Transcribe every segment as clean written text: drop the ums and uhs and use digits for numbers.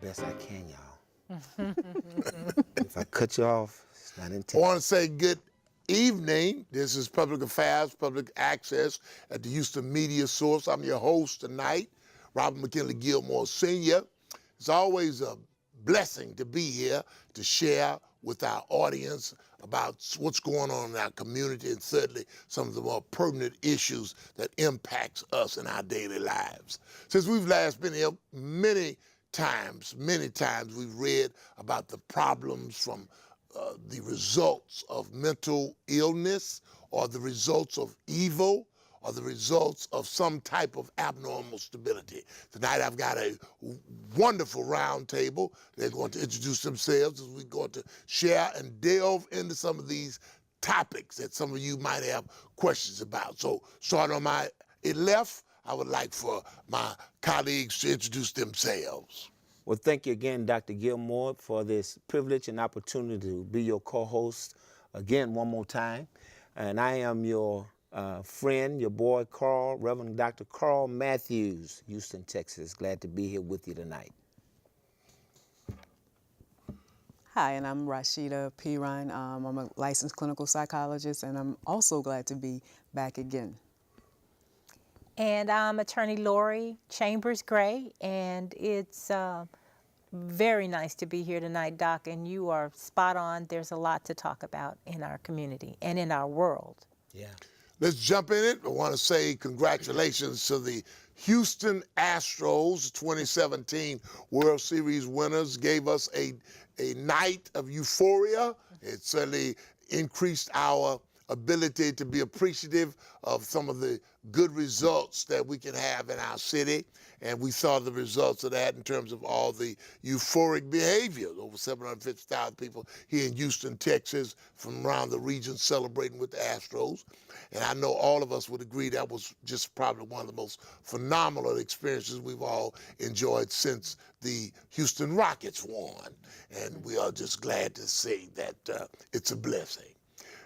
best I can, y'all. If I cut you off, it's not I intentional. want to say good evening. This is Public Affairs, Public Access at the Houston Media Source. I'm your host tonight, Robert McKinley Gilmore Sr. It's always a blessing to be here to share with our audience about what's going on in our community and certainly some of the more pertinent issues that impacts us in our daily lives. Since we've last been here many times we've read about the problems from the results of mental illness or the results of evil or the results of some type of abnormal stability. Tonight I've got a wonderful round table. They're going to introduce themselves as we're going to share and delve into some of these topics that some of you might have questions about. So starting on my left, I would like for my colleagues to introduce themselves. Well, thank you again, Dr. Gilmore, for this privilege and opportunity to be your co-host again one more time. And I am your friend, your boy, Carl, Reverend Dr. Carl Matthews, Houston, Texas. Glad to be here with you tonight. Hi, and I'm Rashida Pirine. I'm a licensed clinical psychologist, and I'm also glad to be back again. And I'm attorney Lori Chambers Gray, and it's very nice to be here tonight, Doc, and you are spot on. There's a lot to talk about in our community and in our world. Yeah. Let's jump in it. I want to say congratulations to the Houston Astros 2017 World Series winners. Gave us a night of euphoria. It certainly increased our ability to be appreciative of some of the good results that we can have in our city. And we saw the results of that in terms of all the euphoric behavior. Over 750,000 people here in Houston, Texas, from around the region celebrating with the Astros. And I know all of us would agree that was just probably one of the most phenomenal experiences we've all enjoyed since the Houston Rockets won. And we are just glad to see that it's a blessing.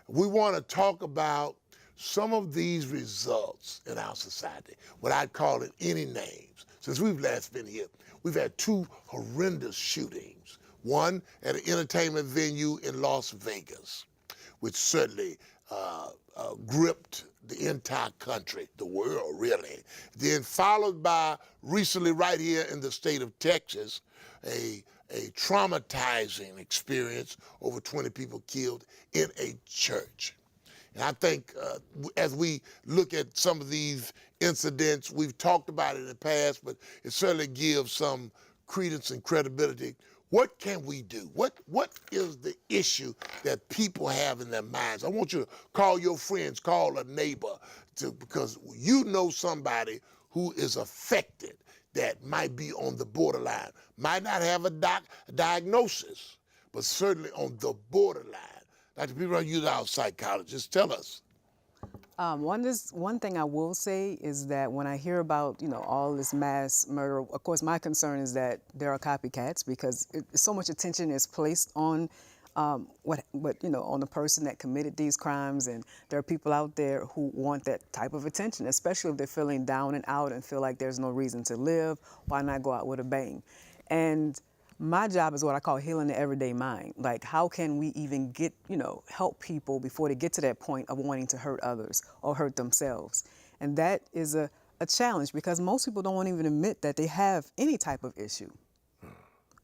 We want to talk about some of these results in our society, what I'd call it any names. Since we've last been here, we've had two horrendous shootings. One at an entertainment venue in Las Vegas, which certainly gripped the entire country, the world really. Then followed by recently right here in the state of Texas, a traumatizing experience, over 20 people killed in a church. And I think as we look at some of these incidents, we've talked about it in the past, but it certainly gives some credence and credibility. What can we do? What is the issue that people have in their minds? I want you to call your friends, call a neighbor, because you know somebody who is affected that might be on the borderline, might not have a diagnosis, but certainly on the borderline. Dr. Pirine, you're our psychologist. Tell us. One thing I will say is that when I hear about, all this mass murder, of course, my concern is that there are copycats because so much attention is placed on on the person that committed these crimes, and there are people out there who want that type of attention, especially if they're feeling down and out and feel like there's no reason to live. Why not go out with a bang? And my job is what I call healing the everyday mind. Like, how can we even get, help people before they get to that point of wanting to hurt others or hurt themselves? And that is a challenge because most people don't want to even admit that they have any type of issue.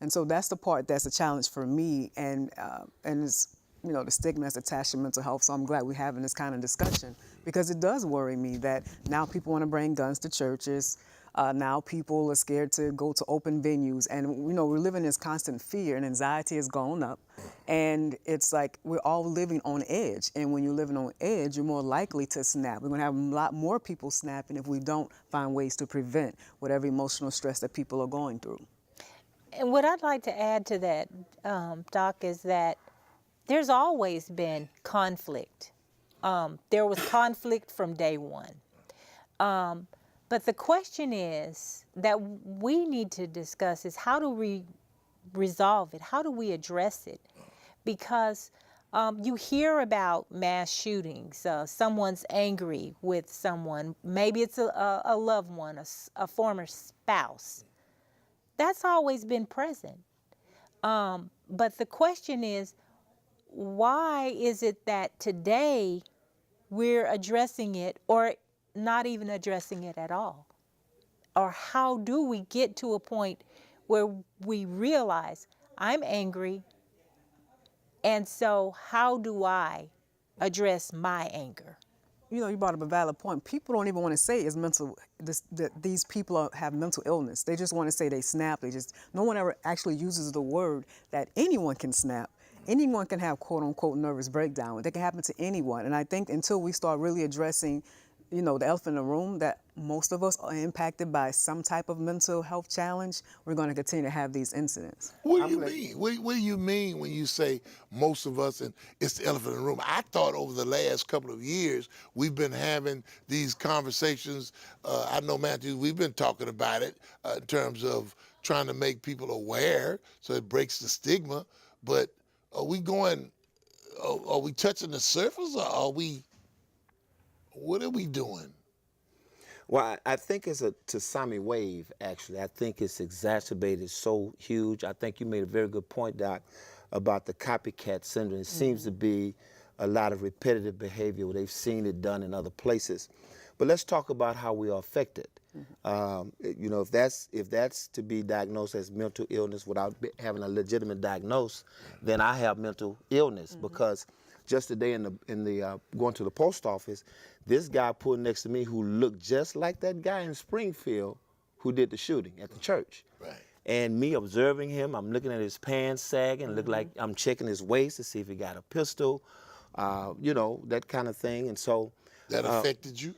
And so that's the part that's a challenge for me, and it's, the stigma that's attached to mental health. So I'm glad we're having this kind of discussion because it does worry me that now people want to bring guns to churches. Now people are scared to go to open venues, and we're living in this constant fear, and anxiety has gone up, and it's like we're all living on edge. And when you're living on edge, you're more likely to snap. We're going to have a lot more people snapping if we don't find ways to prevent whatever emotional stress that people are going through. And what I'd like to add to that, Doc, is that there's always been conflict. There was conflict from day one. But the question is that we need to discuss is how do we resolve it? How do we address it? Because you hear about mass shootings. Someone's angry with someone. Maybe it's a loved one, a former spouse. that's always been present. But the question is, why is it that today we're addressing it or not even addressing it at all? Or how do we get to a point where we realize I'm angry, and so how do I address my anger? You know, you brought up a valid point. People don't even want to say it's that these people have mental illness. They just want to say they snap. No one ever actually uses the word that anyone can snap. Anyone can have quote unquote nervous breakdown. That can happen to anyone. And I think until we start really addressing, you know, the elephant in the room, that most of us are impacted by some type of mental health challenge, we're going to continue to have these incidents. What do you mean? What do you mean when you say most of us and it's the elephant in the room? I thought over the last couple of years we've been having these conversations. I know, Matthew, we've been talking about it in terms of trying to make people aware so it breaks the stigma. But are we touching the surface, or what are we doing? Well, I think it's a tsunami wave, actually. I think it's exacerbated so huge. I think you made a very good point, Doc, about the copycat syndrome. It seems to be a lot of repetitive behavior where they've seen it done in other places. But let's talk about how we are affected. You know, if that's to be diagnosed as mental illness without having a legitimate diagnosis, then I have mental illness because just today in the going to the post office, this guy pulled next to me who looked just like that guy in Springfield who did the shooting at the church. Right. And me observing him, I'm looking at his pants sagging, look like I'm checking his waist to see if he got a pistol, you know, that kind of thing. And so That affected you?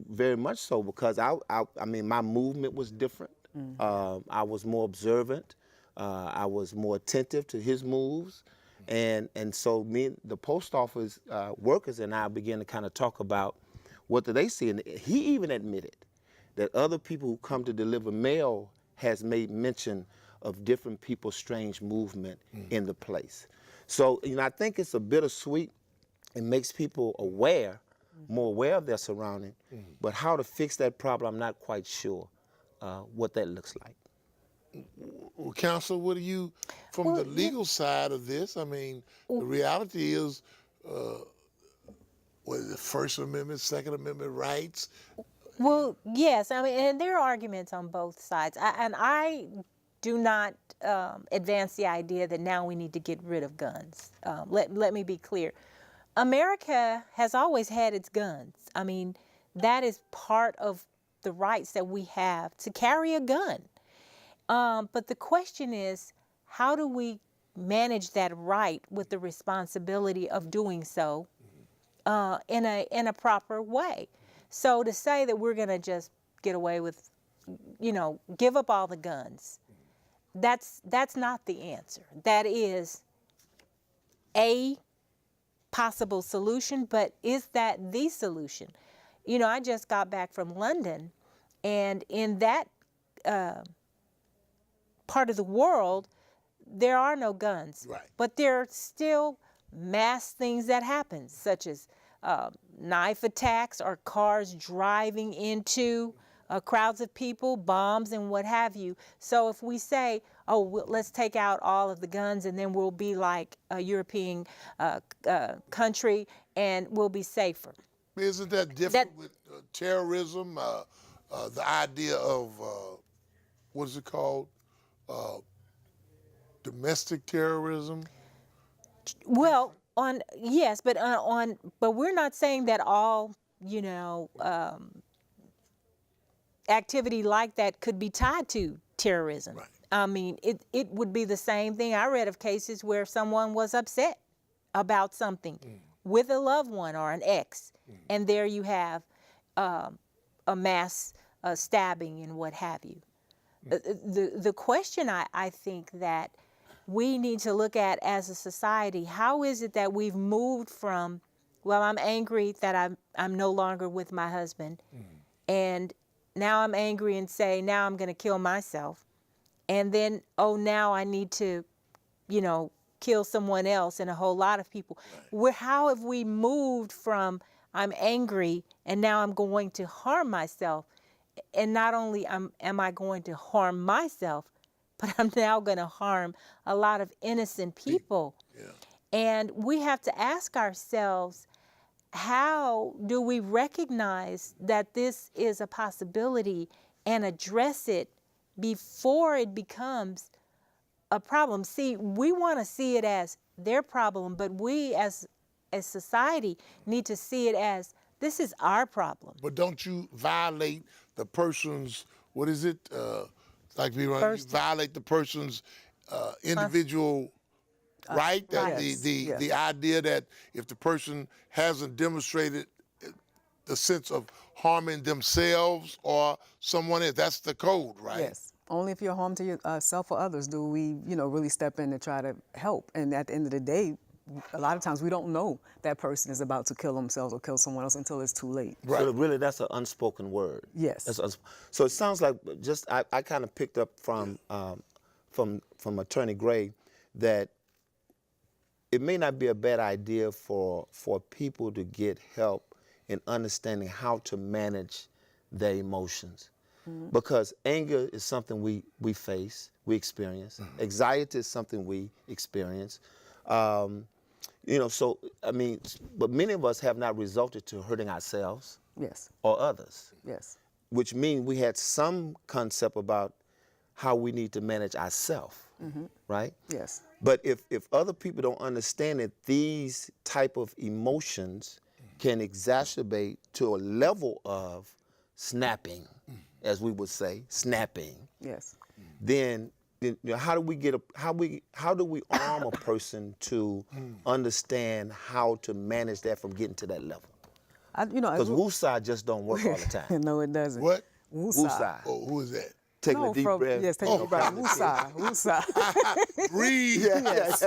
Very much so, because I mean, my movement was different. I was more observant. I was more attentive to his moves. And so the post office workers and I began to kind of talk about what do they see. And he even admitted that other people who come to deliver mail has made mention of different people's strange movement in the place. So, you know, I think it's a bittersweet. It makes people more aware of their surrounding, but how to fix that problem, I'm not quite sure what that looks like. Well, counsel, what do you, from the legal side of this, I mean, the reality is, what is it, First Amendment, Second Amendment rights? Well, yes, I mean, and there are arguments on both sides. I do not advance the idea that now we need to get rid of guns. Let me be clear. America has always had its guns. I mean, that is part of the rights that we have to carry a gun. But the question is, how do we manage that right with the responsibility of doing so in a proper way? So to say that we're going to just get away with, you know, give up all the guns, that's not the answer. That is a possible solution, but is that the solution? You know, I just got back from London, and in that part of the world, there are no guns. Right. But there are still mass things that happen, such as knife attacks or cars driving into crowds of people, bombs and what have you. So if we say, oh, let's take out all of the guns and then we'll be like a European country and we'll be safer. Isn't that different with terrorism? The idea of, what is it called? Domestic terrorism? Well, yes, but but we're not saying that all, you know, activity like that could be tied to terrorism. Right. I mean, it would be the same thing. I read of cases where someone was upset about something with a loved one or an ex, and there you have a mass stabbing and what have you. The question I think that we need to look at as a society, how is it that we've moved from, well, I'm angry that I'm no longer with my husband, and now I'm angry and say, now I'm going to kill myself. And then, oh, now I need to, you know, kill someone else and a whole lot of people. How have we moved from I'm angry and now I'm going to harm myself? And not only am I going to harm myself, but I'm now going to harm a lot of innocent people. Yeah. And we have to ask ourselves, how do we recognize that this is a possibility and address it before it becomes a problem? See, we want to see it as their problem, but we as society need to see it as this is our problem. But don't you violate the person's, what is it? Like we run, you violate the person's individual right? That Yes, the idea that if the person hasn't demonstrated the sense of harming themselves or someone else, that's the code, right? Yes. Only if you're harm to yourself or others do we, really step in to try to help. And at the end of the day, a lot of times we don't know that person is about to kill themselves or kill someone else until it's too late. Right. So really, that's an unspoken word. Yes. So it sounds like I kind of picked up from Attorney Gray that it may not be a bad idea for people to get help in understanding how to manage their emotions. Mm-hmm. Because anger is something we face, we experience. Mm-hmm. Anxiety is something we experience. So, I mean, but many of us have not resulted to hurting ourselves Yes. or others. Yes. Which means we had some concept about how we need to manage ourselves, right? Yes. But if other people don't understand that these type of emotions can exacerbate to a level of snapping, as we would say, snapping, Yes. then how do we arm a person to understand how to manage that from getting to that level? Because woosah just don't work all the time. No, it doesn't. What? Woosah. Oh, who is that? Taking a deep breath. Yes, take a deep breath. Woosah. Woosah. Breathe. Yes.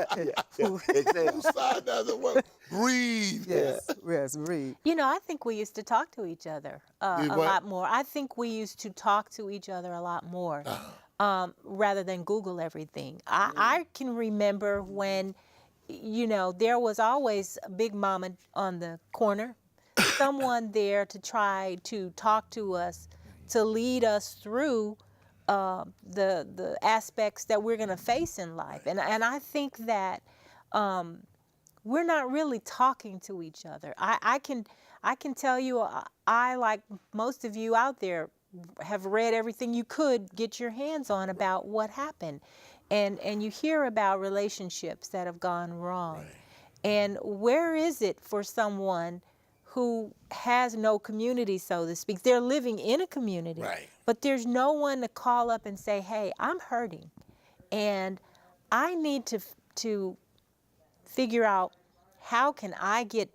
Woosah doesn't work. Breathe. Yes. Yes, breathe. I think we used to talk to each other a what? lot more. I think we used to talk to each other a lot more rather than Google everything. I can remember when, there was always a big mama on the corner, someone there to try to talk to us, to lead us through the aspects that we're going to face in life. And I think that we're not really talking to each other. I can tell you, I, like most of you out there, have read everything you could get your hands on about what happened. And you hear about relationships that have gone wrong. Right. And where is it for someone who has no community, so to speak? They're living in a community, right, but there's no one to call up and say, hey, I'm hurting, and I need to fire out, how can I get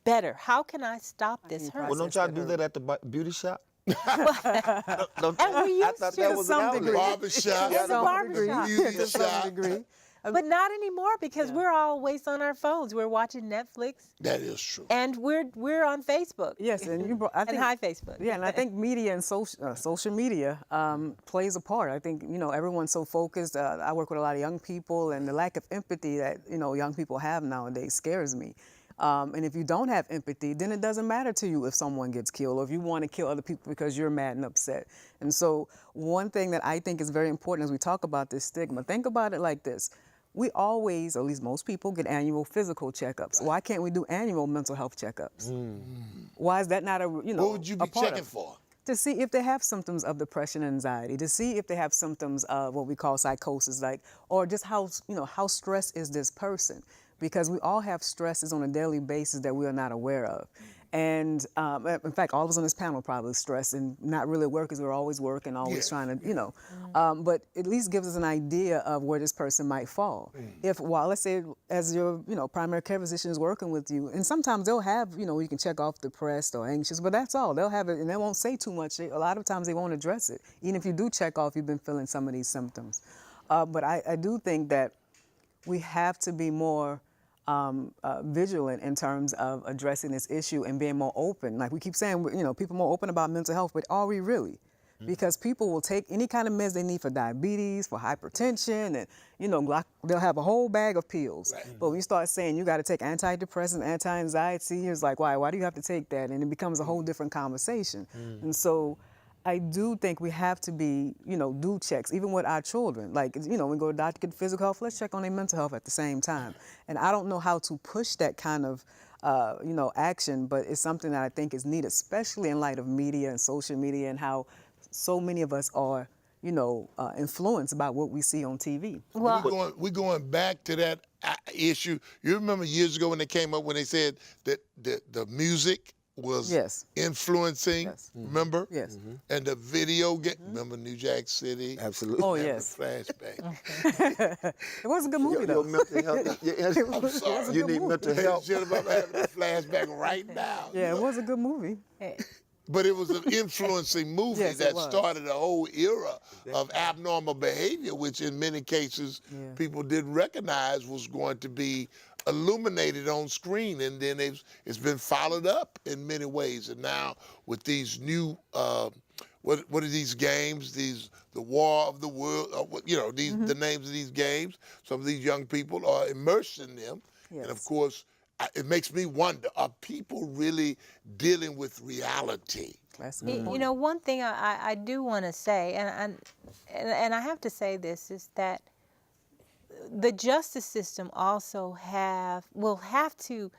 better? How can I stop this hurt? Well, don't y'all do that at the beauty shop? And we used thought to that was some an degree. Barbershop. In the barbershop. Beauty some shop. degree. But not anymore, because we're always on our phones. We're watching Netflix. That is true. And we're on Facebook. Yes, and you brought, I think, and hi, Facebook. Yeah, and I think media and social media plays a part. I think, everyone's so focused. I work with a lot of young people, and the lack of empathy that, young people have nowadays scares me. And if you don't have empathy, then it doesn't matter to you if someone gets killed or if you want to kill other people because you're mad and upset. And so one thing that I think is very important as we talk about this stigma, think about it like this. We always, or at least most people, get annual physical checkups. Why can't we do annual mental health checkups? Why is that not What would you be checking for? To see if they have symptoms of depression and anxiety, to see if they have symptoms of what we call psychosis, or just how stressed is this person? Because we all have stresses on a daily basis that we are not aware of. And in fact, all of us on this panel probably stressed and not really at work because we're always working, always trying to, but at least gives us an idea of where this person might fall. While let's say as your, primary care physician is working with you, and sometimes they'll have, you can check off depressed or anxious, but that's all. They'll have it and they won't say too much. A lot of times they won't address it. Even if you do check off, you've been feeling some of these symptoms. But I do think that we have to be more vigilant in terms of addressing this issue and being more open. Like we keep saying, people are more open about mental health, but are we really? Because people will take any kind of meds they need for diabetes, for hypertension, and, they'll have a whole bag of pills. Right. But when you start saying you got to take antidepressants, anti-anxiety, it's like, why do you have to take that? And it becomes a whole different conversation. And so I do think we have to be, do checks, even with our children. Like, we go to the doctor, get physical health, let's check on their mental health at the same time. And I don't know how to push that kind of, action, but it's something that I think is needed, especially in light of media and social media and how so many of us are, influenced by what we see on TV. Well, We're going back to that issue. You remember years ago when they came up when they said that the music was Yes. influencing, Yes. remember? Yes. And the video game, remember New Jack City? Absolutely. Oh, Having a yes. flashback. It was a good movie, though. Your mental health. I'm sorry. You need mental health. Shit, I'm having a flashback right now. Yeah, it was a good movie. But it was an influencing movie Yes, it that was. started a whole era of abnormal behavior, which in many cases people didn't recognize was going to be illuminated on screen. And then it's been followed up in many ways. And now with these new, what are these games? The War of the World, the names of these games. Some of these young people are immersed in them. Yes. And of course, it makes me wonder, are people really dealing with reality? That's a good point. you know, one thing I do want to say, and I have to say this, is that the justice system also will have to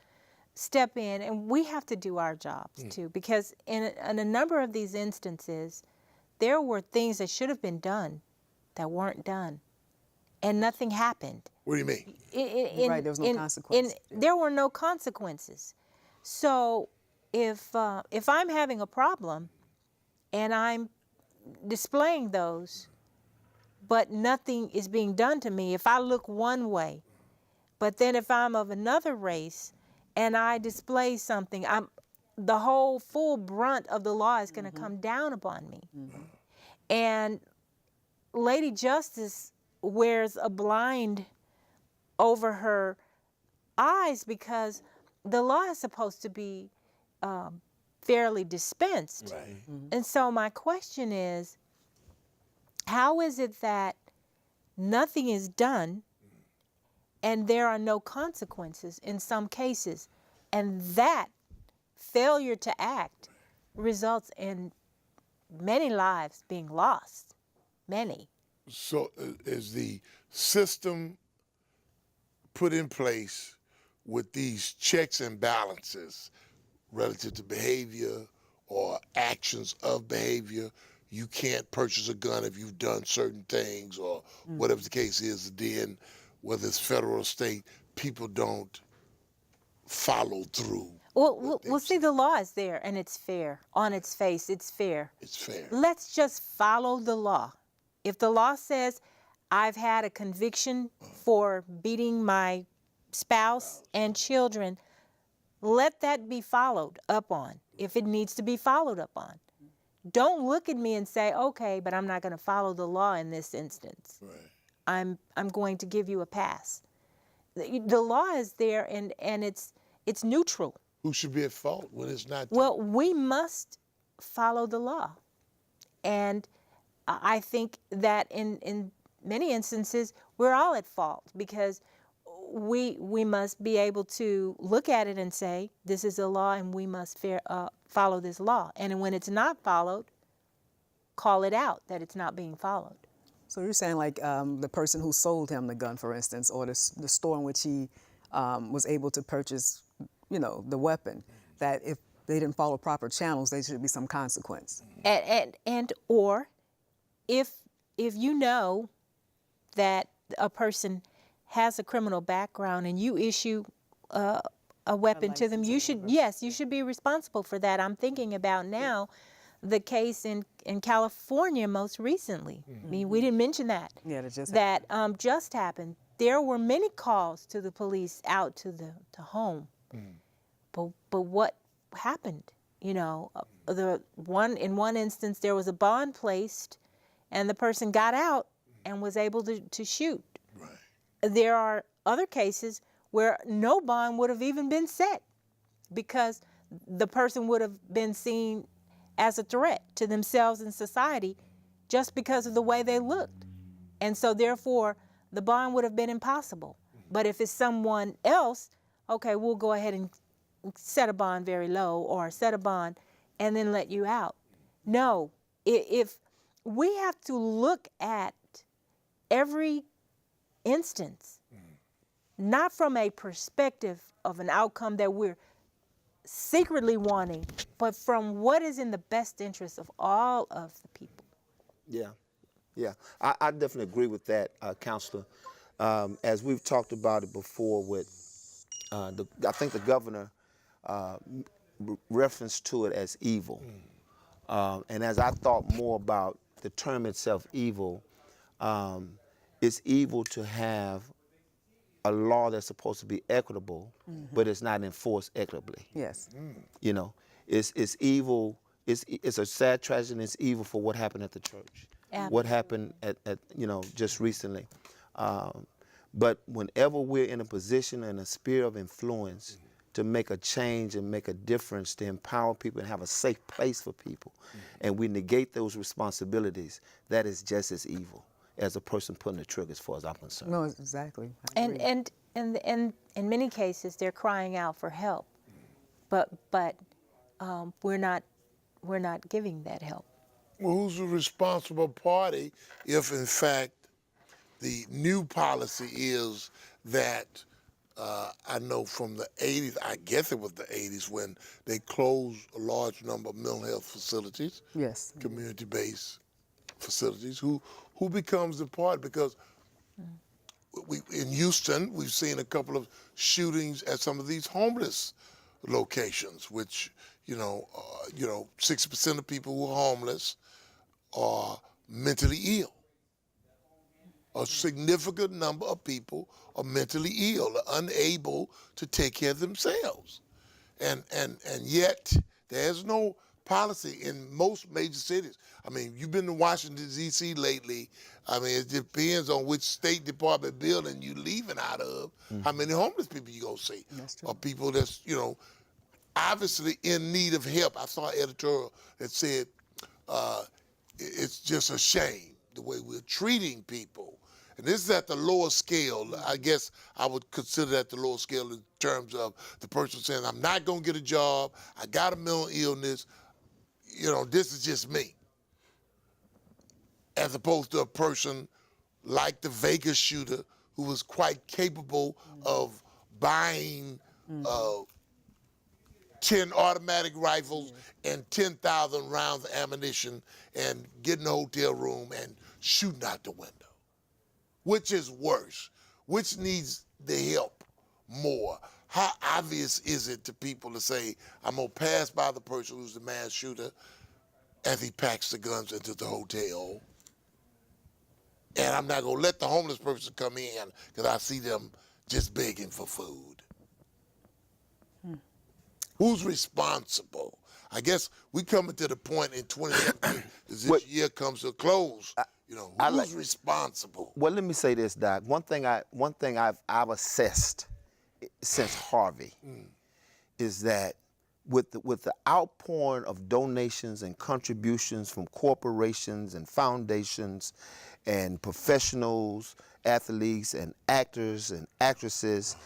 step in, and we have to do our jobs too, because in a number of these instances, there were things that should have been done that weren't done, and nothing happened. What do you mean? Right, there was no consequence. There were no consequences. So if I'm having a problem and I'm displaying those, but nothing is being done to me, if I look one way, but then if I'm of another race and I display something, the whole full brunt of the law is going to come down upon me. And Lady Justice wears a blind over her eyes because the law is supposed to be fairly dispensed. Right. And so my question is, how is it that nothing is done and there are no consequences in some cases? And that failure to act results in many lives being lost. Many. So is the system put in place with these checks and balances relative to behavior or actions of behavior? You can't purchase a gun if you've done certain things or whatever the case is. Then, whether it's federal or state, people don't follow through. Well, see, the law is there and it's fair. On its face, it's fair. It's fair. Let's just follow the law. If the law says I've had a conviction for beating my spouse and children, let that be followed up on if it needs to be followed up on. Don't look at me and say, okay, but I'm not going to follow the law in this instance. Right. I'm going to give you a pass. The law is there and it's neutral. Who should be at fault when it's not? Well, we must follow the law. And I think that in many instances, we're all at fault because we must be able to look at it and say, this is a law and we must follow this law. And when it's not followed, call it out that it's not being followed. So you're saying like the person who sold him the gun, for instance, or the store in which he was able to purchase, the weapon, that if they didn't follow proper channels, there should be some consequence. Or if you know that a person has a criminal background and you issue a weapon to them, you should be responsible for that. I'm thinking about now the case in California most recently. I mean, we didn't mention that. Yeah, that just happened. There were many calls to the police out to home. But what happened? In one instance there was a bond placed and the person got out and was able to shoot. Right. There are other cases where no bond would have even been set because the person would have been seen as a threat to themselves and society just because of the way they looked. And so therefore the bond would have been impossible. But if it's someone else, okay, we'll go ahead and set a bond very low or set a bond and then let you out. No, If we have to look at every instance, not from a perspective of an outcome that we're secretly wanting, but from what is in the best interest of all of the people. Yeah, yeah. I definitely agree with that, Counselor. As we've talked about it before with, I think the governor referenced to it as evil. And as I thought more about the term itself, evil, it's evil to have a law that's supposed to be equitable, but it's not enforced equitably. Yes. You know, it's evil. It's a sad tragedy. And it's evil for what happened at the church. What happened at just recently. But whenever we're in a position and a sphere of influence to make a change and make a difference, to empower people and have a safe place for people, and we negate those responsibilities, that is just as evil as a person pulling the trigger, as far as I'm concerned. No, exactly. I agree. And in many cases they're crying out for help, but we're not giving that help. Well, who's the responsible party if, in fact, the new policy is that I know from the 80s, I guess it was the 80s, when they closed a large number of mental health facilities, Yes. community-based facilities. Who becomes the party? Because in Houston, we've seen a couple of shootings at some of these homeless locations, which 60% of people who are homeless are mentally ill. A significant number of people are mentally ill, unable to take care of themselves. And yet, there's no policy in most major cities. I mean, you've been to Washington, D.C. lately. I mean, it depends on which State Department building you leaving out of, how many homeless people you gonna see. That's true. Or people that's, obviously in need of help. I saw an editorial that said, it's just a shame the way we're treating people. And this is at the lower scale. I guess I would consider that the lower scale in terms of the person saying, I'm not going to get a job, I got a mental illness, this is just me. As opposed to a person like the Vegas shooter who was quite capable of buying 10 automatic rifles and 10,000 rounds of ammunition and getting a hotel room and shooting out the window. Which is worse? Which needs the help more? How obvious is it to people to say, I'm going to pass by the person who's the mass shooter as he packs the guns into the hotel, and I'm not going to let the homeless person come in because I see them just begging for food? Who's responsible? I guess we coming to the point in 2017 as this year comes to a close. Who's responsible? Well, let me say this, Doc. One thing I've assessed since Harvey is that with the outpouring of donations and contributions from corporations and foundations and professionals, athletes and actors and actresses,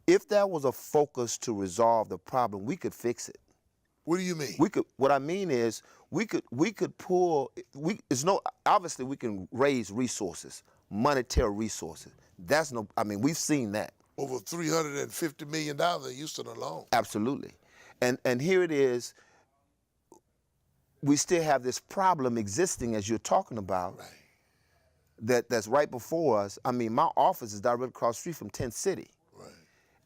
if there was a focus to resolve the problem, we could fix it. What do you mean? What I mean is we could pull. Obviously we can raise resources, monetary resources. We've seen that. Over $350 million in Houston alone. Absolutely, and here it is. We still have this problem existing, as you're talking about. Right. That's right before us. I mean, my office is directly across the street from Tent City. Right.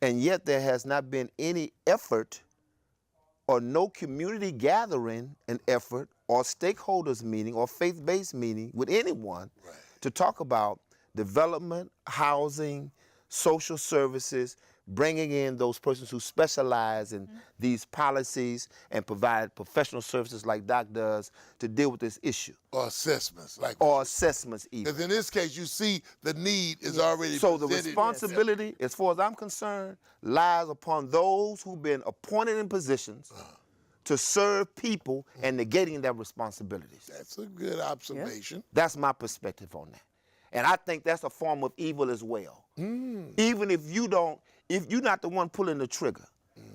And yet there has not been any effort or no community gathering and effort or stakeholders meeting or faith-based meeting with anyone to talk about development, housing, social services, bringing in those persons who specialize in these policies and provide professional services like Doc does to deal with this issue. Or assessments. Or assessments even. Because in this case, you see the need is already So the presented. responsibility, as far as I'm concerned, lies upon those who've been appointed in positions to serve people and negating their responsibilities. That's a good observation. That's my perspective on that. And I think that's a form of evil as well. Even if you're not the one pulling the trigger,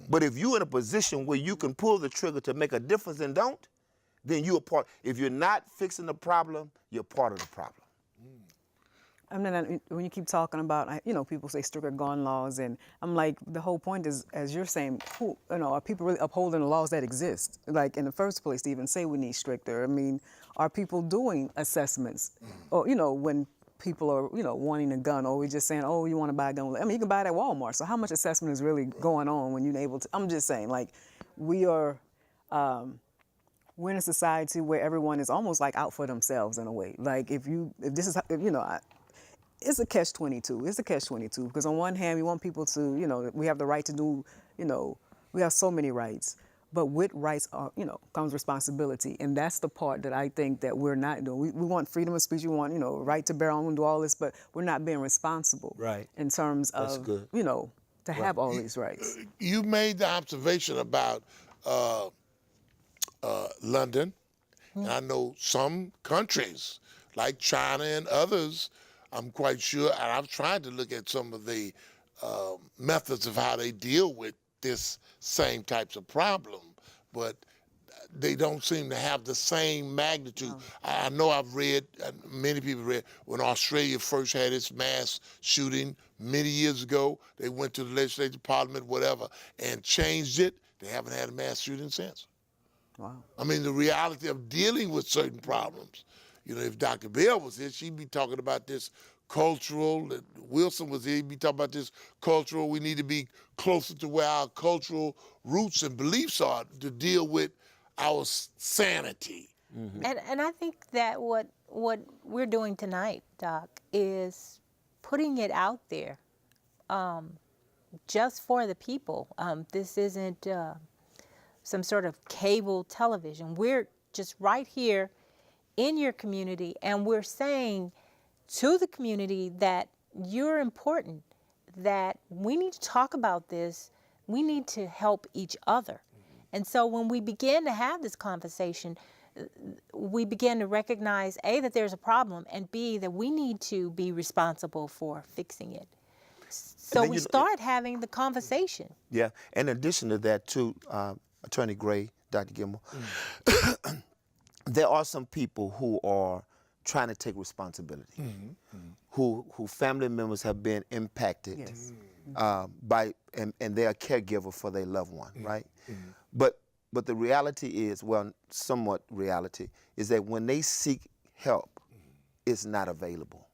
but if you're in a position where you can pull the trigger to make a difference and don't, then you're part. If you're not fixing the problem, you're part of the problem. I mean, when you keep talking about, people say stricter gun laws, and I'm like, the whole point is, as you're saying, are people really upholding the laws that exist? Like in the first place, to even say we need stricter. I mean, are people doing assessments, or when people are, wanting a gun, or we just saying, oh, you want to buy a gun? I mean, you can buy it at Walmart. So how much assessment is really going on when you're able to? I'm just saying, like, we're in a society where everyone is almost like out for themselves in a way. Like if this is, it's a catch-22. It's a catch-22 because on one hand, we want people to, we have the right to do, we have so many rights. But with rights, comes responsibility. And that's the part that I think that we're not doing. We want freedom of speech. We want, right to bear arms and do all this, but we're not being responsible. Right. In terms That's of, good. to have all these rights. You made the observation about London, and I know some countries like China and others, I'm quite sure, and I've tried to look at some of the methods of how they deal with this same types of problem, but they don't seem to have the same magnitude. I know I've read, many people read, when Australia first had its mass shooting many years ago, they went to the legislative parliament, whatever, and changed it. They haven't had a mass shooting since. Wow. I mean, the reality of dealing with certain problems. If Dr. Bell was here, she'd be talking about this cultural. If Wilson was here, he'd be talking about this cultural. We need to be closer to where our cultural roots and beliefs are to deal with our sanity. Mm-hmm. And I think that what we're doing tonight, Doc, is putting it out there just for the people. This isn't some sort of cable television. We're just right here in your community, and we're saying to the community that you're important, that we need to talk about this, we need to help each other. And so when we begin to have this conversation, we begin to recognize, A, that there's a problem, and B, that we need to be responsible for fixing it. So we start having the conversation. Yeah, in addition to that too, Attorney Gray, Dr. Gilmore, there are some people who are trying to take responsibility, who family members have been impacted Yes. by, and they're a caregiver for their loved one, right? But the reality is, well, somewhat reality, is that when they seek help, it's not available.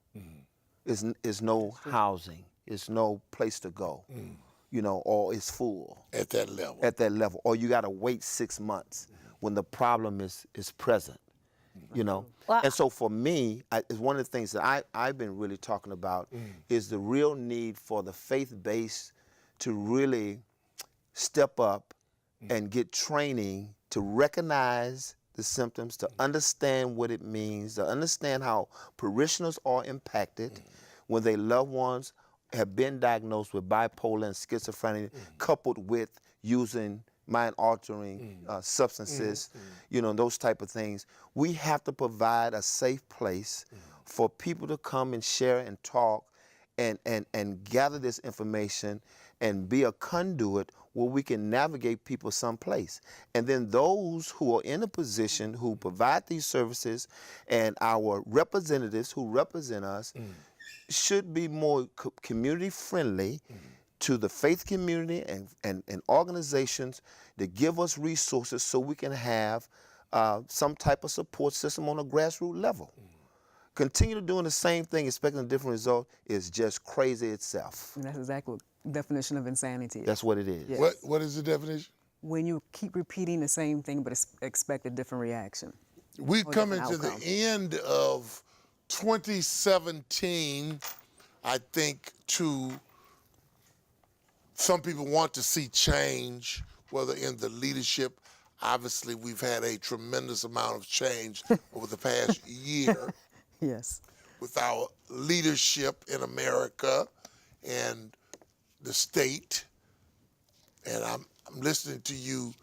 It's no housing, it's no place to go, or it's full. At that level. At that level, or you got to wait 6 months when the problem is present, Well, and so for me, it's one of the things that I've been really talking about is the real need for the faith base to really step up and get training to recognize the symptoms, to understand what it means, to understand how parishioners are impacted when their loved ones have been diagnosed with bipolar and schizophrenia, coupled with using mind-altering substances, those type of things. We have to provide a safe place for people to come and share and talk and gather this information and be a conduit where we can navigate people someplace. And then those who are in a position who provide these services and our representatives who represent us should be more community friendly to the faith community and organizations that give us resources so we can have some type of support system on a grassroots level. Continue doing the same thing, expecting a different result is just crazy itself. And that's exactly what the definition of insanity is. That's what it is. Yes. What is the definition? When you keep repeating the same thing but expect a different reaction. We're coming to different the end of 2017, I think, some people want to see change, whether in the leadership. Obviously, we've had a tremendous amount of change over the past year Yes. with our leadership in America and the state. And I'm listening to you,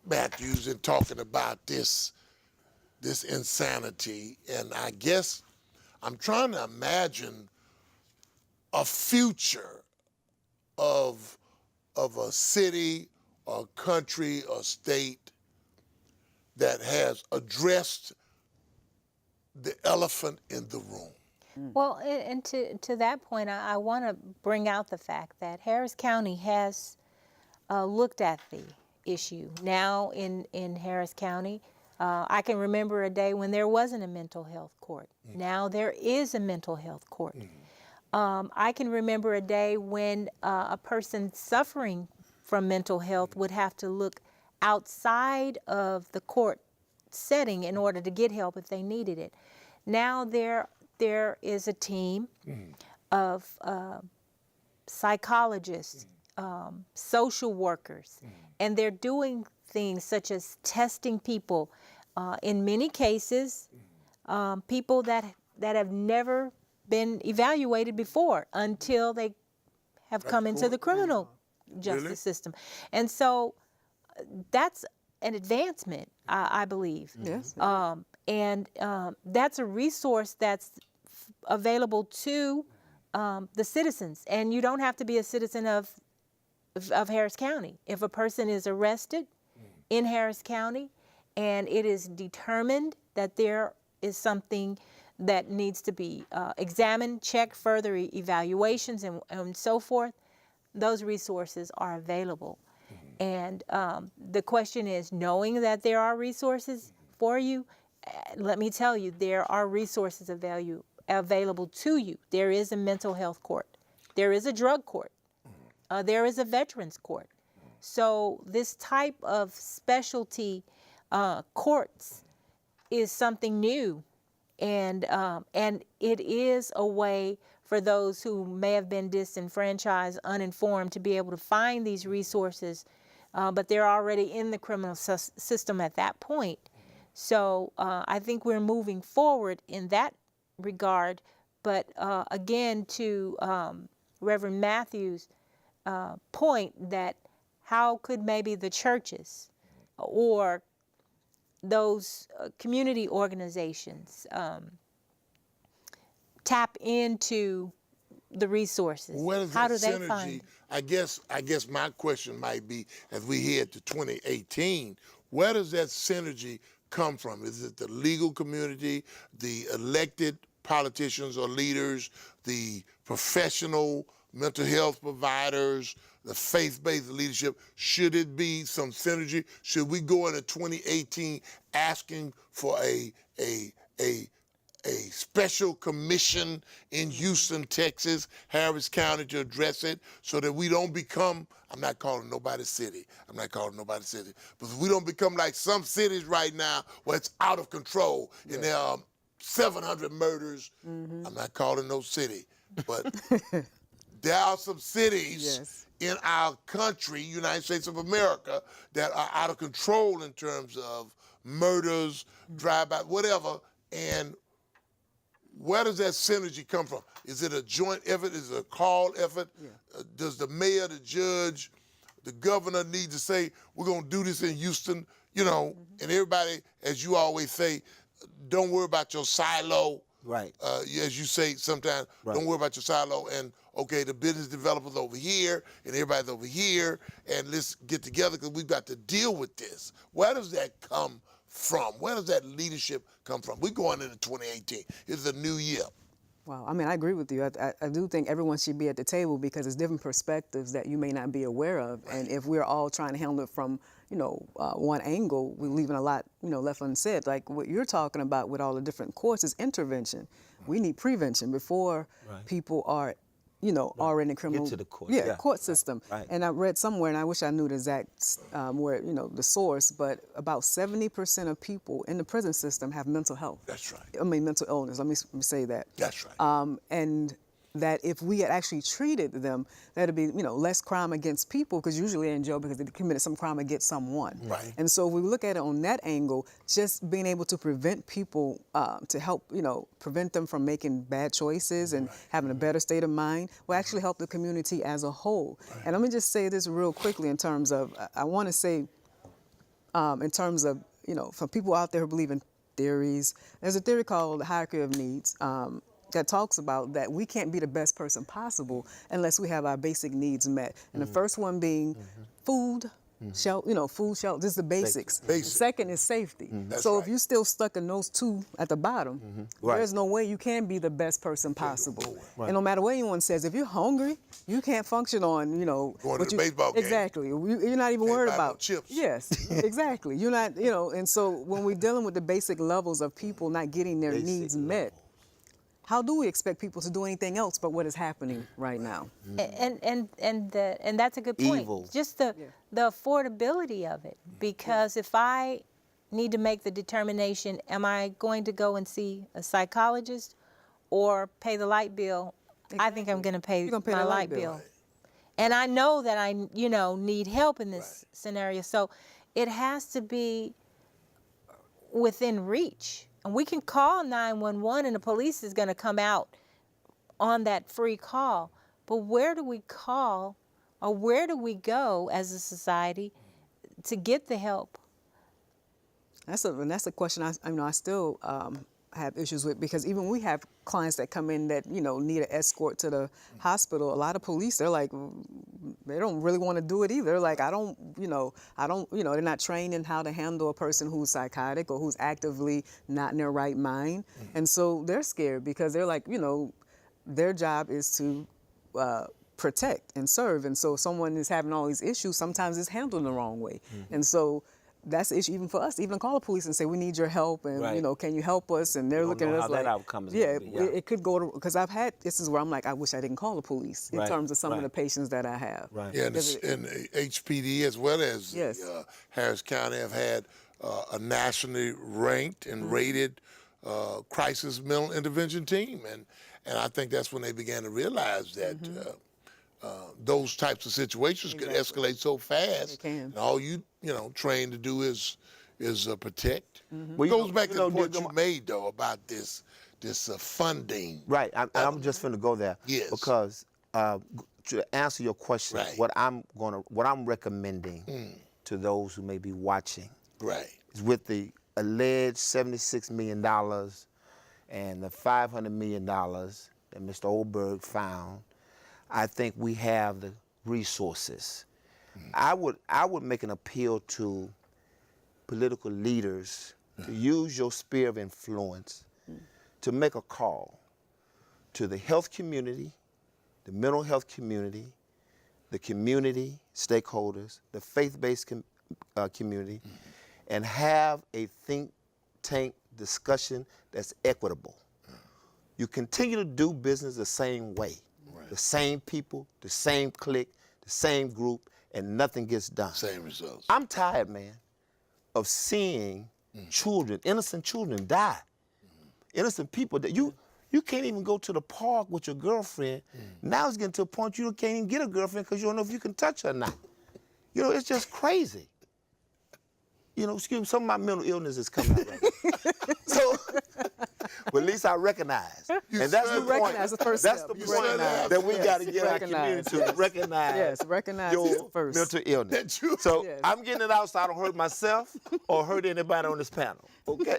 Matthews, and talking about this insanity. And I guess I'm trying to imagine a future of a city or country or state that has addressed the elephant in the room? Well, and to that point, I want to bring out the fact that Harris County has looked at the issue. Now in Harris County, I can remember a day when there wasn't a mental health court. Now there is a mental health court. I can remember a day when a person suffering from mental health would have to look outside of the court setting in order to get help if they needed it. Now there is a team of psychologists, social workers, and they're doing things such as testing people. In many cases, people that have never been evaluated before until they have come into the criminal justice system. And so that's an advancement, I believe. Yes. And that's a resource that's available to the citizens. And you don't have to be a citizen of Harris County. If a person is arrested in Harris County and it is determined that there is something that needs to be examined, checked, further evaluations, and so forth, those resources are available. And the question is, knowing that there are resources for you, let me tell you, there are resources available to you. There is a mental health court. There is a drug court. There is a veterans court. So this type of specialty courts is something new. And it is a way for those who may have been disenfranchised, uninformed, to be able to find these resources, but they're already in the criminal system at that point. So I think we're moving forward in that regard. But again, to Reverend Matthews' point, that how could maybe the churches or those community organizations tap into the resources? Where does How that do they synergy, find? I guess my question might be, as we head to 2018, where does that synergy come from? Is it the legal community, the elected politicians or leaders, the professional mental health providers, the faith-based leadership? Should it be some synergy? Should we go into 2018 asking for a special commission in Houston, Texas, Harris County, to address it, so that we don't become, I'm not calling nobody city, but we don't become like some cities right now where it's out of control and there are 700 murders. I'm not calling no city, but there are some cities in our country, United States of America, that are out of control in terms of murders, drive-by, whatever. And where does that synergy come from? Is it a joint effort? Is it a call effort? Does the mayor, the judge, the governor need to say, we're going to do this in Houston? You know, and everybody, as you always say, don't worry about your silo. Right. As you say sometimes, don't worry about your silo. And, okay, the business developers over here and everybody's over here, and let's get together because we've got to deal with this. Where does that come from? Where does that leadership come from? We're going into 2018. It's a new year. Wow, I mean, I agree with you. I do think everyone should be at the table because it's different perspectives that you may not be aware of. And if we're all trying to handle it from, one angle, we're leaving a lot, left unsaid. Like what you're talking about with all the different courts is intervention. We need prevention before people are, are in the criminal Get to the court. court system. Right. And I read somewhere, and I wish I knew the exact where the source, but about 70% of people in the prison system have mental health. That's right. I mean mental illness. Let me say that. That's right. And that if we had actually treated them, that'd be less crime against people, because usually they're in jail because they committed some crime against someone. Right. And so if we look at it on that angle, just being able to prevent people, to help prevent them from making bad choices and having a better state of mind, will actually help the community as a whole. And let me just say this real quickly in terms of, I want to say, in terms of for people out there who believe in theories, there's a theory called the hierarchy of needs. That talks about that we can't be the best person possible unless we have our basic needs met. And the first one being food, food, shelter, just the basics. Basic. Second is safety. That's So right. if you're still stuck in those two at the bottom, Right. there's no way you can be the best person possible. Right. And no matter what anyone says, if you're hungry, you can't function on, Going to what the baseball game. Exactly. You're not even Can't worried buy no about chips. Yes, exactly. You're not, and so when we're dealing with the basic levels of people not getting their Basic needs met, levels. how do we expect people to do anything else but what is happening right now? And that's a good point. Evil. Just the affordability of it, because if I need to make the determination, am I going to go and see a psychologist or pay the light bill? I think I'm going to pay You're gonna pay my the light light bill. bill. And I know that I need help in this scenario. So it has to be within reach. And we can call 911 and the police is going to come out on that free call. But where do we call, or where do we go as a society to get the help? That's a question I still have issues with, because even we have clients that come in that need an escort to the hospital. A lot of police, they're like, they don't really want to do it either. Like, they're not trained in how to handle a person who's psychotic or who's actively not in their right mind, and so they're scared because they're like, their job is to protect and serve, and so if someone is having all these issues, sometimes it's handled the wrong way, and so. That's the issue even for us to even call the police and say, we need your help, and Right. Can you help us? And they're don't looking know at us how like, that outcome is yeah, gonna be, it could go to, because this is where I'm like, I wish I didn't call the police in Right, terms of some of right. the patients that I have. Right. Yeah, and Because the HPD as well as Yes. Harris County have had a nationally ranked and rated crisis mental intervention team, and I think that's when they began to realize that those types of situations can escalate so fast. They can. And all you trained to do is protect. Well, It goes back to the you know, point you made though about this funding. Right, I'm just finna go there. Yes. Because to answer your question, Right. what I'm recommending to those who may be watching Right. is with the alleged $76 million and the $500 million that Mr. Oberg found, I think we have the resources. I would make an appeal to political leaders to use your sphere of influence to make a call to the health community, the mental health community, the community stakeholders, the faith-based community, and have a think tank discussion that's equitable. You continue to do business the same way, the same people, the same clique, the same group, and nothing gets done. Same results. I'm tired, man, of seeing children, innocent children die. Innocent people that you can't even go to the park with your girlfriend. Now it's getting to a point you can't even get a girlfriend because you don't know if you can touch her or not. It's just crazy. Excuse me, some of my mental illness is coming out right now. So, but at least I recognize. And that's the point. recognize the first That's step. the You point recognize. that we Yes, got to get our recognize, community to yes. recognize. Yes, recognize your it first. mental illness. That you- So Yes. I'm getting it out so I don't hurt myself or hurt anybody on this panel. Okay?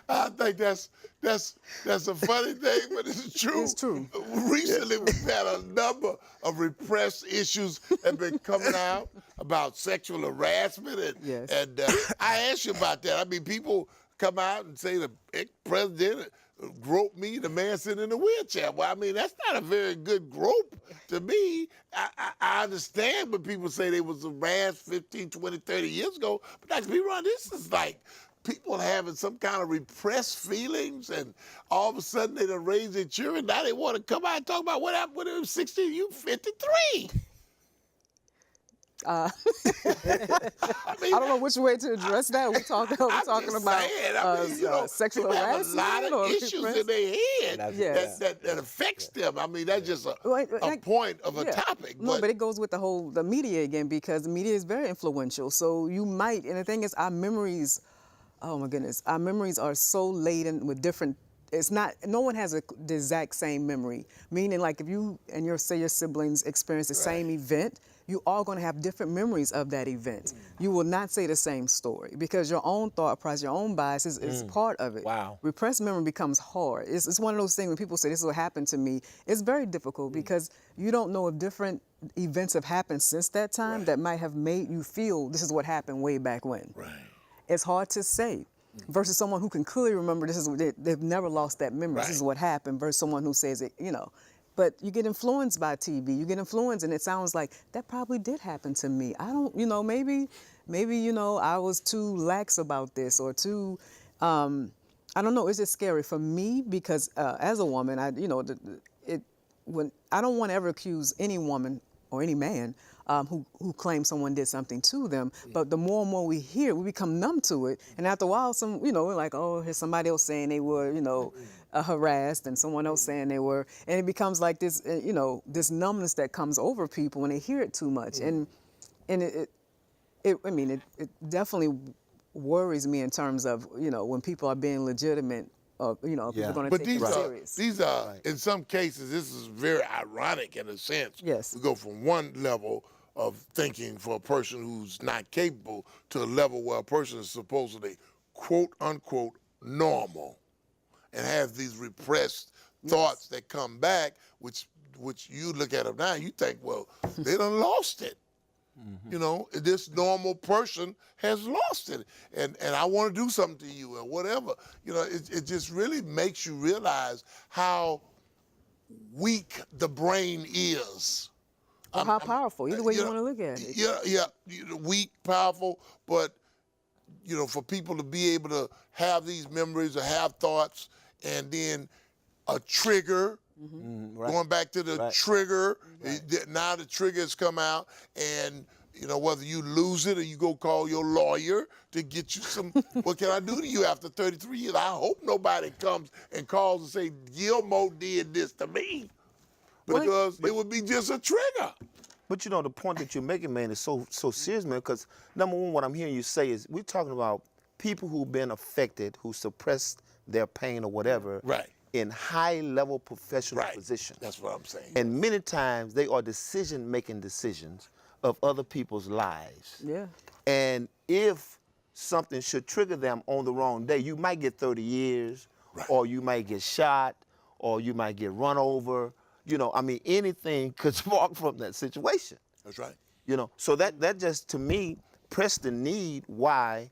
I think that's a funny thing, but it's true. It's true. Recently, we've had a number of repressed issues that have been coming out about sexual harassment, Yes. and I asked you about that. I mean, people come out and say the ex-president groped me, the man sitting in a wheelchair. Well, I mean, that's not a very good grope to me. I understand when people say they was harassed 15, 20, 30 years ago, but Dr. B. Ron, this is like people having some kind of repressed feelings, and all of a sudden they done raised their children. Now they want to come out and talk about what happened when they were 16. You 53. I mean, I don't know which way to address that. We're talking I'm about just saying, I mean, sexual people have harassment a lot of or issues repressed? in their head Yes. that affects them. I mean, that's just a Well, point of a yeah. topic. No, but it goes with the media again, because the media is very influential. So you might, and the thing is, our memories, oh my goodness, our memories are so laden with different it's not, no one has the exact same memory. Meaning, like, if you and your siblings experience the same event, you all going to have different memories of that event. You will not say the same story because your own thought process, your own bias is part of it. Wow. Repressed memory becomes hard. It's one of those things when people say this is what happened to me. It's very difficult because you don't know if different events have happened since that time that might have made you feel this is what happened way back when. Right. It's hard to say. Versus someone who can clearly remember this is they've never lost that memory. This is what happened. Versus someone who says it, you know. But you get influenced by TV. You get influenced, and it sounds like that probably did happen to me. I don't, you know, maybe, you know, I was too lax about this or too, I don't know. It's just scary for me because as a woman, when I don't want to ever accuse any woman or any man who claims someone did something to them. But the more and more we hear, we become numb to it. And after a while, we're like, oh, here's somebody else saying they were, harassed, and someone else saying they were, and it becomes like this, this numbness that comes over people when they hear it too much. And it definitely worries me in terms of, when people are being legitimate. People are going to take it serious. These are, in some cases, this is very ironic in a sense. Yes. We go from one level of thinking for a person who's not capable to a level where a person is supposedly, quote unquote, normal, and has these repressed thoughts that come back, which you look at them now, you think, well, they done lost it. This normal person has lost it, and I want to do something to you or whatever. It just really makes you realize how weak the brain is. Or how powerful, either way you want to look at it. Yeah, weak, powerful, but for people to be able to have these memories or have thoughts, and then a trigger. Going back to the trigger, now the trigger has come out, and whether you lose it or you go call your lawyer to get you some, what can I do to you after 33 years? I hope nobody comes and calls and say, Gilmore did this to me, because it would be just a trigger. But the point that you're making, man, is so serious, man, because number one, what I'm hearing you say is we're talking about people who've been affected, who suppressed their pain or whatever. Right. In high-level professional positions. That's what I'm saying. And many times they are making decisions of other people's lives. Yeah. And if something should trigger them on the wrong day, you might get 30 years, or you might get shot, or you might get run over. Anything could spark from that situation. That's right. So that just, to me, pressed the need why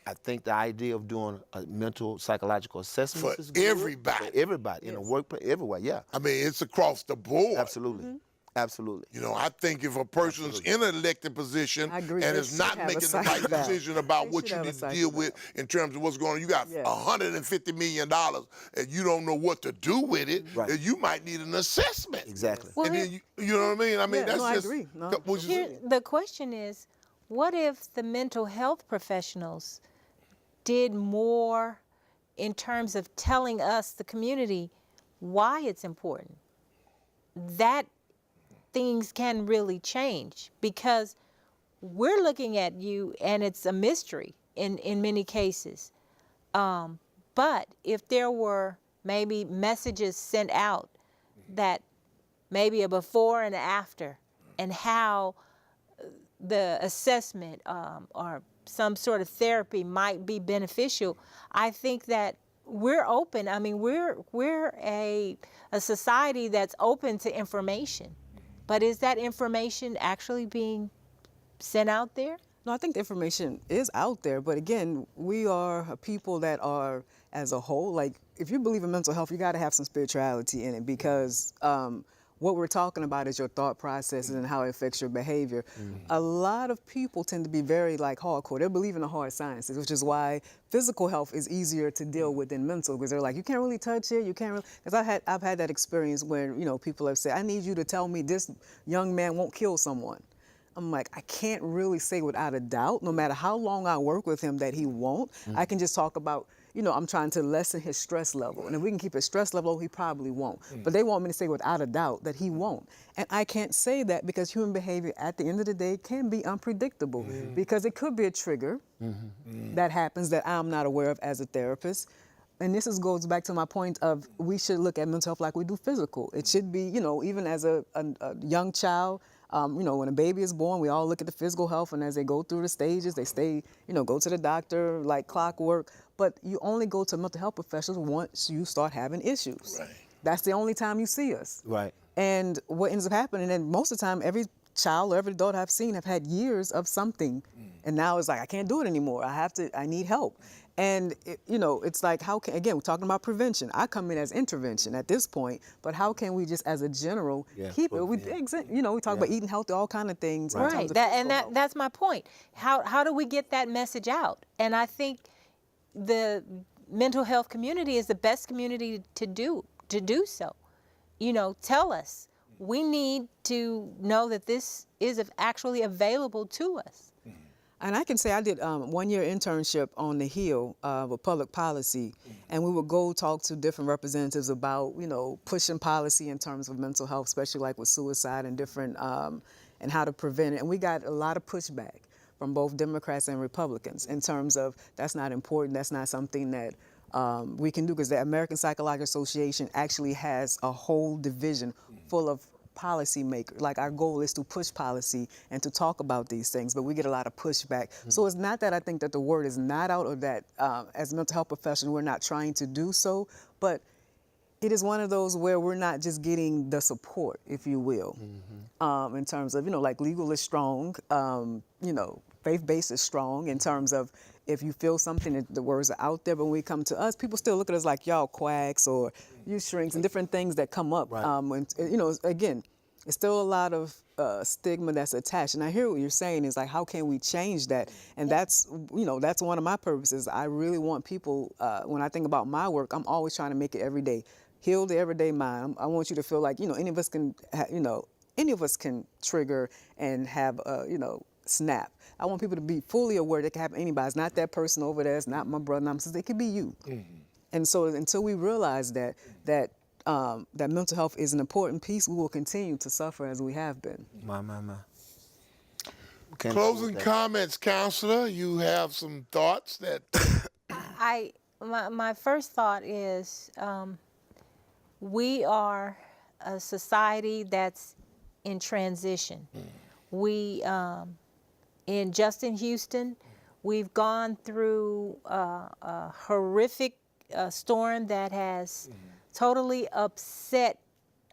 I think the idea of doing a mental psychological assessment is good. Everybody. For everybody, in the workplace, everywhere, yeah. I mean, it's across the board. Absolutely. Absolutely. I think if a person's in an elected position and is not making the right decision about what you need to deal with in terms of what's going on, you got $150 million and you don't know what to do with it, then you might need an assessment. Exactly. Well, and then you know what I mean? I agree. The question is, what if the mental health professionals did more in terms of telling us, the community, why it's important? That things can really change, because we're looking at you and it's a mystery in many cases. But if there were maybe messages sent out that maybe a before and after, and how the assessment or some sort of therapy might be beneficial, I think that we're open. I mean, we're a society that's open to information. But is that information actually being sent out there? No, I think the information is out there. But again, we are a people that are, as a whole, like, if you believe in mental health, you got to have some spirituality in it, because what we're talking about is your thought processes and how it affects your behavior. A lot of people tend to be very hardcore. They believe in the hard sciences, which is why physical health is easier to deal with than mental, because they're like, you can't really touch it, you can't really, because I've had that experience where, people have said, I need you to tell me this young man won't kill someone. I'm like, I can't really say without a doubt, no matter how long I work with him, that he won't. I can just talk about, I'm trying to lessen his stress level. And if we can keep his stress level, he probably won't. But they want me to say without a doubt that he won't. And I can't say that, because human behavior at the end of the day can be unpredictable, because it could be a trigger that happens that I'm not aware of as a therapist. and goes back to my point of we should look at mental health like we do physical. It should be, even as a young child, when a baby is born, we all look at the physical health, and as they go through the stages, they stay, go to the doctor like clockwork. But you only go to mental health professionals once you start having issues. Right. That's the only time you see us. Right. And what ends up happening, and most of the time, every child or every adult I've seen have had years of something, and now it's like, I can't do it anymore. I need help. And it's like, again, we're talking about prevention. I come in as intervention at this point, but how can we just, as a general, keep it? We talk about eating healthy, all kind of things. Right. That's my point. How do we get that message out? And I think the mental health community is the best community to do so. Tell us. We need to know that this is actually available to us. And I can say I did 1-year internship on the Hill with public policy, and we would go talk to different representatives about, pushing policy in terms of mental health, especially like with suicide and different, and how to prevent it. And we got a lot of pushback from both Democrats and Republicans in terms of that's not important, that's not something that we can do, because the American Psychological Association actually has a whole division full of policymakers. Like, our goal is to push policy and to talk about these things, but we get a lot of pushback. So it's not that I think that the word is not out, or that as mental health professionals we're not trying to do so, but it is one of those where we're not just getting the support, if you will, in terms of, like, legal is strong, faith-based is strong in terms of if you feel something, the words are out there, but when we come to us, people still look at us like y'all quacks or you shrinks and different things that come up. Right. Again, it's still a lot of stigma that's attached. And I hear what you're saying is like, how can we change that? And that's one of my purposes. I really want people, when I think about my work, I'm always trying to make it every day. Heal the everyday mind. I want you to feel like, any of us can, any of us can trigger and have, snap. I want people to be fully aware that it can happen to anybody. It's not that person over there. It's not my brother, not my sister. It could be you. And so until we realize that mental health is an important piece, we will continue to suffer as we have been. My. Closing comments, Counselor. You have some thoughts that... My first thought is we are a society that's in transition. We... in Houston, we've gone through a horrific storm that has totally upset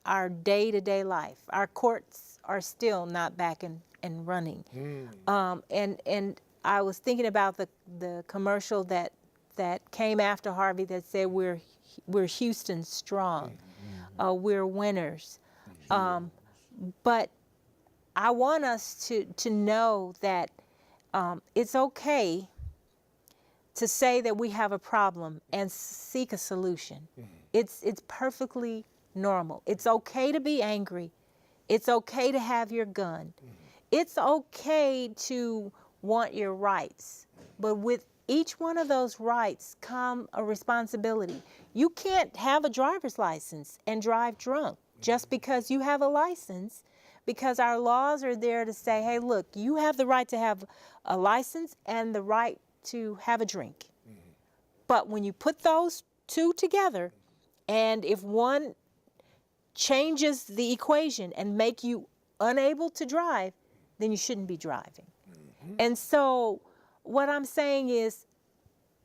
our day-to-day life. Our courts are still not back and running. And I was thinking about the commercial that came after Harvey that said we're Houston strong, we're winners. But I want us to know that it's okay to say that we have a problem and seek a solution. It's perfectly normal. It's okay to be angry. It's okay to have your gun. It's okay to want your rights. But with each one of those rights come a responsibility. You can't have a driver's license and drive drunk just because you have a license. Because our laws are there to say, hey, look, you have the right to have a license and the right to have a drink. But when you put those two together, and if one changes the equation and make you unable to drive, then you shouldn't be driving. And so what I'm saying is,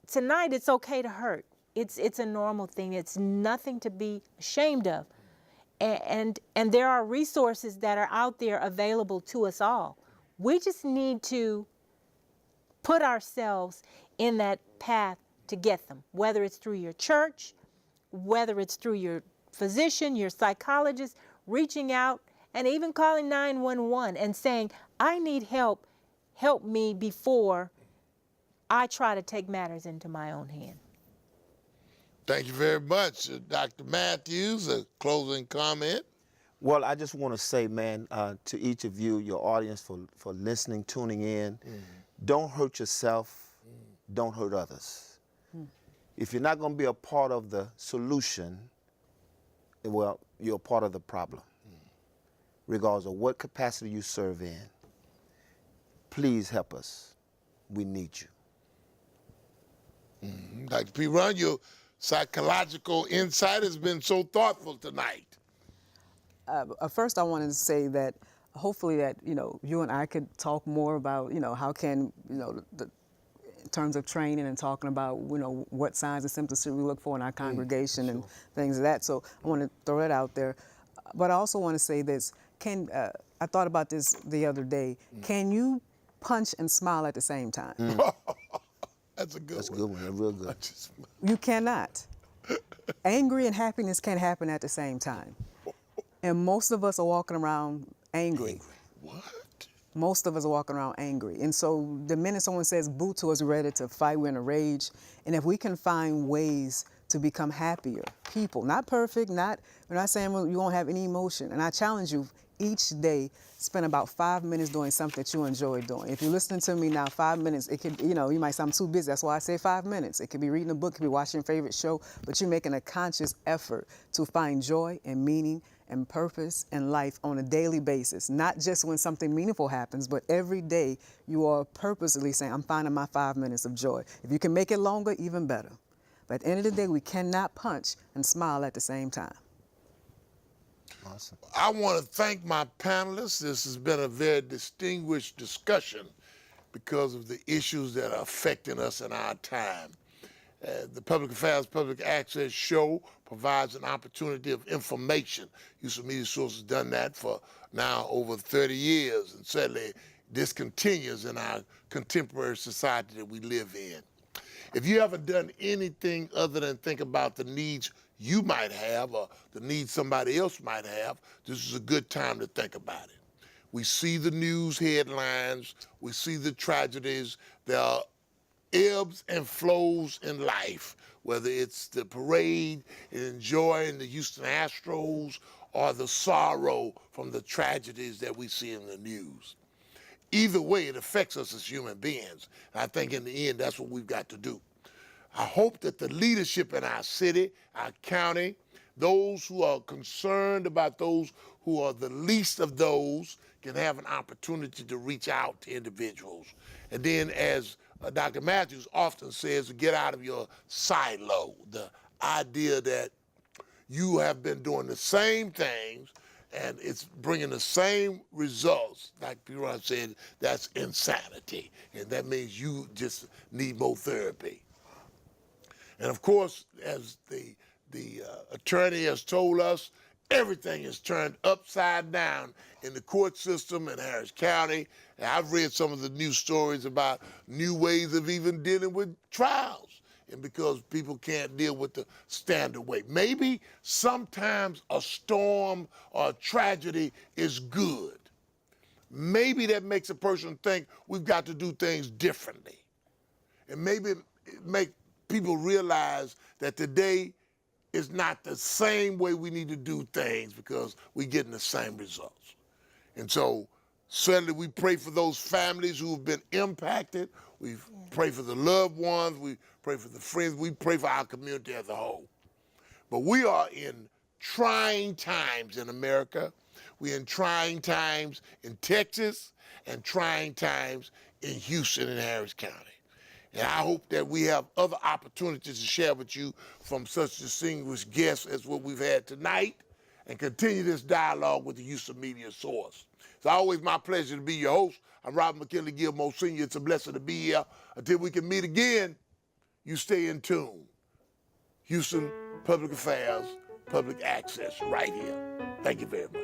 tonight it's okay to hurt. It's a normal thing. It's nothing to be ashamed of. And there are resources that are out there available to us all. We just need to put ourselves in that path to get them, whether it's through your church, whether it's through your physician, your psychologist, reaching out and even calling 911 and saying, I need help, help me before I try to take matters into my own hand. Thank you very much. Dr. Matthews, a closing comment. Well, I just want to say, man, to each of you, your audience, for listening, tuning in, don't hurt yourself, don't hurt others. If you're not going to be a part of the solution, well, you're a part of the problem, regardless of what capacity you serve in. Please help us. We need you. Dr. P. Run, your psychological insight has been so thoughtful tonight. First, I wanted to say that hopefully that you and I could talk more about how can in terms of training and talking about what signs and symptoms should we look for in our congregation and things of that. So I want to throw that out there, but I also want to say this: I thought about this the other day. Can you punch and smile at the same time? That's a good That's a one. good one. That's real good. You cannot. Angry and happiness can't happen at the same time. And most of us are walking around angry. What? Most of us are walking around angry. And so the minute someone says boo to us, we're ready to fight, we're in a rage. And if we can find ways to become happier people, not perfect, we're not saying you won't have any emotion. And I challenge you each day, spend about 5 minutes doing something that you enjoy doing. If you're listening to me now, 5 minutes, it could, you might say I'm too busy. That's why I say 5 minutes. It could be reading a book, it could be watching your favorite show, but you're making a conscious effort to find joy and meaning and purpose in life on a daily basis, not just when something meaningful happens, but every day you are purposely saying, I'm finding my 5 minutes of joy. If you can make it longer, even better. But at the end of the day, we cannot punch and smile at the same time. Awesome. I want to thank my panelists. This has been a very distinguished discussion because of the issues that are affecting us in our time. The Public Affairs Public Access Show provides an opportunity of information. Houston Media Source has done that for now over 30 years, and certainly this continues in our contemporary society that we live in. If you haven't done anything other than think about the needs you might have or the needs somebody else might have, this is a good time to think about it. We see the news headlines, we see the tragedies, there are ebbs and flows in life, whether it's the parade and enjoying the Houston Astros or the sorrow from the tragedies that we see in the news. Either way, it affects us as human beings. And I think in the end, that's what we've got to do. I hope that the leadership in our city, our county, those who are concerned about those who are the least of those can have an opportunity to reach out to individuals. And then as Dr. Matthews often says, get out of your silo, the idea that you have been doing the same things and it's bringing the same results. Like Piran said, that's insanity. And that means you just need more therapy. And of course, as the attorney has told us, everything is turned upside down in the court system in Harris County. And I've read some of the news stories about new ways of even dealing with trials, and because people can't deal with the standard way. Maybe sometimes a storm or a tragedy is good. Maybe that makes a person think we've got to do things differently. And maybe it make people realize that today is not the same way we need to do things because we're getting the same results. And so certainly we pray for those families who have been impacted. We pray for the loved ones. We pray for the friends. We pray for our community as a whole. But we are in trying times in America. We're in trying times in Texas and trying times in Houston and Harris County. And I hope that we have other opportunities to share with you from such distinguished guests as what we've had tonight and continue this dialogue with the Houston Media Source. It's always my pleasure to be your host. I'm Robert McKinley Gilmore Sr. It's a blessing to be here. Until we can meet again, you stay in tune. Houston Public Affairs, Public Access, right here. Thank you very much.